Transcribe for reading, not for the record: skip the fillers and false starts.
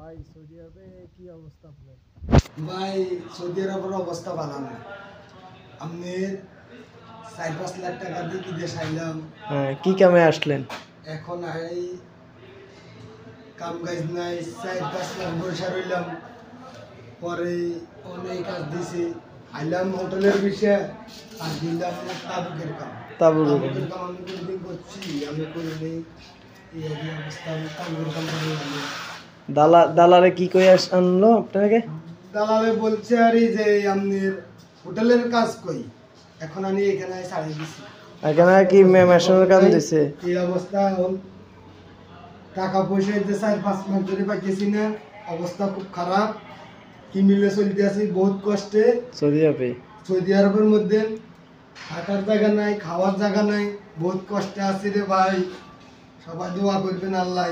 ভাই সৌদি আরবে কি অবস্থা আপনার? ভাই সৌদি আরবের অবস্থা ভালো না। আমি 4-5 লাখ টাকা দিয়ে বিদেশ আইলাম। কি কামে আসলেন? এখন এই কাম কাজ নাই, 4-5 লাখ পয়সা রইলাম। পরে অনেক কাজ দিছি, আইলাম হোটেলের বিষয়ে আর দিলাম তাবুকের কাম। তাবুকের কাম আমি কোনদিন করছি, আমি করি নেই। এই অবস্থা, আমি তাবুকের কাম করি। দালালে কি কই আনলো আপনাকে? দালালে বলছে আর এই যে আপনার হোটেলের কাজ কই, এখন আমি এখানে ছাড়িয়ে দিছি। এখানে কি মেশিনের কাম দিছে? এই অবস্থা এখন টাকা পয়সা যে 4-5 মাস ধরে পাইতেছি না, অবস্থা খুব খারাপ। কি মিলে চলতে আছি বহুত কষ্টে। সৌদি আরবের মধ্যে থাকার জায়গা নাই, খাওয়ার জায়গা নাই, বহুত কষ্টে আছি রে ভাই। সবাই দোয়া করবেন আল্লাহ।